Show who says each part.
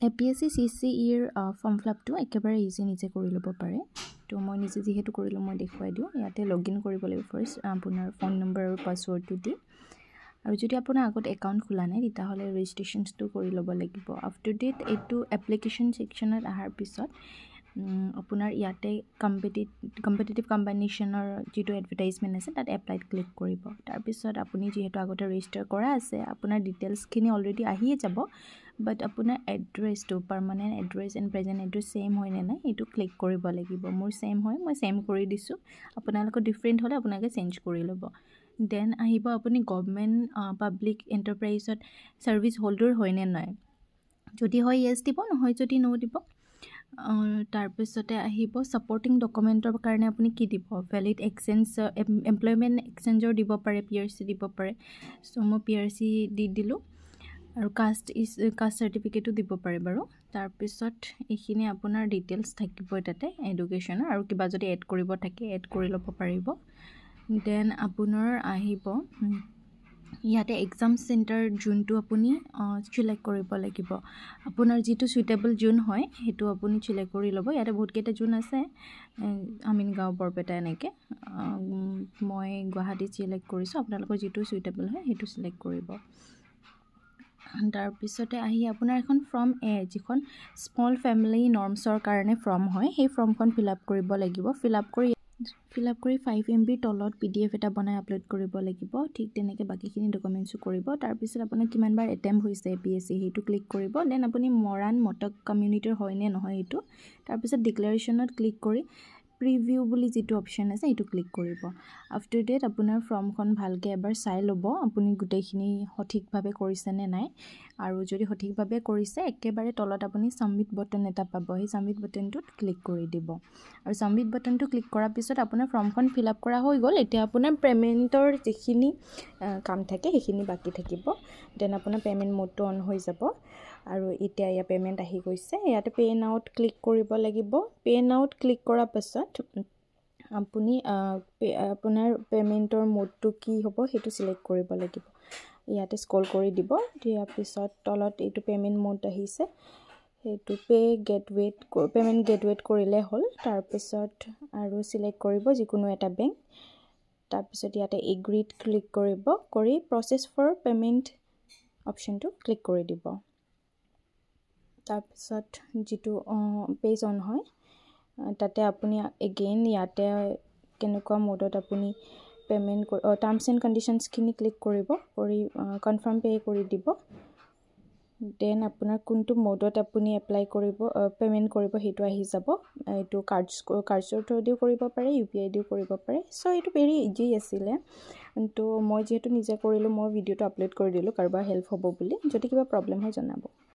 Speaker 1: APSC CCEৰ form ফিলআপটো একেবাৰে easy নিজে কৰি ল'ব পাৰে। তো মই নিজে যিহেতু কৰিলোঁ মই দেখুৱাই দিওঁ। ইয়াতে লগইন কৰিব লাগিব ফাৰ্ষ্ট আপোনাৰ ফোন নম্বৰ আৰু পাছৱৰ্ডটো দি। আৰু যদি আপোনাৰ আগত একাউণ্ট খোলা নাই তেতিয়াহ'লে ৰেজিষ্ট্ৰেশ্যনটো কৰি ল'ব লাগিব। আপ টু ডেট এইটো এপ্লিকেশ্যন ছেকশ্যনত অহাৰ পিছত আপোনাৰ ইয়াতে কম্পিটিটিভ কম্বিনেশ্যনৰ যিটো এডভাৰটাইজমেণ্ট আছে তাত এপ্লাইত ক্লিক কৰিব। তাৰপিছত আপুনি যিহেতু আগতে ৰেজিষ্টাৰ কৰা আছে আপোনাৰ ডিটেইলছখিনি অলৰেডি আহিয়ে যাব। বাট আপোনাৰ এড্ৰেছটো permanent address and present address same হয় নে নাই এইটো ক্লিক কৰিব লাগিব। মোৰ ছেইম হয়, মই ছেইম কৰি দিছোঁ। আপোনালোকৰ ডিফাৰেণ্ট হ'লে আপোনালোকে চেঞ্জ কৰি ল'ব। দেন আহিব আপুনি গভৰ্ণমেণ্ট পাব্লিক এণ্টাৰপ্ৰাইজত ছাৰ্ভিচ হোল্ডাৰ হয় নে নাই। যদি হয় য়েছ দিব, নহয় যদি ন' দিব। তাৰপিছতে আহিব ছাপৰ্টিং ডকুমেণ্টৰ কাৰণে আপুনি কি দিব, ভেলিড এক্সচেঞ্জ এমপ্লয়মেণ্ট এক্সচেঞ্জৰ দিব পাৰে, PRC দিব পাৰে। চ' মই PRC দি দিলোঁ। আৰু কাষ্ট চাৰ্টিফিকেটো দিব পাৰে বাৰু। তাৰপিছত এইখিনি আপোনাৰ ডিটেইলছ থাকিব তাতে এডুকেশ্যনৰ, আৰু কিবা যদি এড কৰিব থাকে এড কৰি ল'ব পাৰিব। দেন আপোনাৰ আহিব ইয়াতে এক্সাম চেণ্টাৰ জোনটো আপুনি চিলেক্ট কৰিব লাগিব। আপোনাৰ যিটো চুইটেবল জোন হয় সেইটো আপুনি চিলেক্ট কৰি ল'ব। ইয়াতে বহুতকেইটা জোন আছে, আমিনগাঁও, বৰপেটা এনেকৈ। মই গুৱাহাটী চিলেক্ট কৰিছোঁ। আপোনালোকৰ যিটো চুইটেবল হয় সেইটো চিলেক্ট কৰিব। তাৰপিছতে আহি আপোনাৰ এখন ফৰ্ম যিখন স্মল ফেমিলি নৰ্মছৰ কাৰণে ফৰ্ম হয় সেই ফৰ্মখন ফিলআপ কৰিব লাগিব। ফিলআপ কৰি 5 MB তলত PDF এটা বনাই আপলোড কৰিব লাগিব। ঠিক তেনেকৈ বাকীখিনি ডকুমেণ্টছো কৰিব। তাৰপিছত আপোনাৰ কিমানবাৰ এটেম্প হৈছে APSC সেইটো ক্লিক কৰিব। দেন আপুনি মৰাণ মটক কমিউনিটিৰ হয় নে নহয় সেইটো। তাৰপিছত ডিক্লেৰেশ্যনত ক্লিক কৰি প্ৰিভিউ বুলি যিটো অপশ্যন আছে সেইটো ক্লিক কৰিব। আফটাৰ ডেট আপোনাৰ ফৰ্মখন ভালকৈ এবাৰ চাই ল'ব আপুনি গোটেইখিনি সঠিকভাৱে কৰিছে নে নাই। আৰু যদি সঠিকভাৱে কৰিছে একেবাৰে তলত আপুনি ছাবমিট বাটন এটা পাব, সেই ছাবমিট বাটনটোত ক্লিক কৰি দিব। আৰু ছাবমিট বাটনটো ক্লিক কৰাৰ পিছত আপোনাৰ ফৰ্মখন ফিলআপ কৰা হৈ গ'ল। এতিয়া আপোনাৰ পে'মেণ্টৰ যিখিনি কাম থাকে সেইখিনি বাকী থাকিব। দেন আপোনাৰ পে'মেণ্ট মোডটো অন হৈ যাব। আৰু এতিয়া ইয়াত পে'মেণ্ট আহি গৈছে। ইয়াতে পে' নাওত ক্লিক কৰিব লাগিব। পে' নাওত ক্লিক কৰাৰ পাছত আপুনি আপোনাৰ পে'মেণ্টৰ মোডটো কি হ'ব সেইটো চিলেক্ট কৰিব লাগিব। ইয়াতে স্ক্ৰল কৰি দিব। দিয়াৰ পিছত তলত এইটো পে'মেণ্ট মোড আহিছে, সেইটো পে'মেণ্ট গেটৱেত কৰিলে হ'ল। তাৰপিছত আৰু চিলেক্ট কৰিব যিকোনো এটা বেংক। তাৰপিছত ইয়াতে এগ্ৰীত ক্লিক কৰিব, কৰি প্ৰচেছ ফৰ পে'মেণ্ট অপশ্যনটো ক্লিক কৰি দিব। তাৰপিছত যিটো পেজ অন হয় তাতে আপুনি এগেইন ইয়াতে কেনেকুৱা মোডত আপুনি পে'মেণ্ট টাৰ্মছ এণ্ড কণ্ডিশ্যনছখিনি ক্লিক কৰিব, কৰি কনফাৰ্ম পে' কৰি দিব। দেন আপোনাৰ কোনটো মোডত আপুনি পে'মেণ্ট কৰিব সেইটো আহি যাব। এইটো কাৰ্ডছৰ থ্ৰুদিও কৰিব পাৰে, UPI দিও কৰিব পাৰে। চ' এইটো ভেৰি ইজি আছিলে। তো মই যিহেতু নিজে কৰিলোঁ মই ভিডিঅ'টো আপলোড কৰি দিলোঁ কাৰোবাৰ হেল্প হ'ব বুলি। যদি কিবা প্ৰব্লেম হয় জনাব।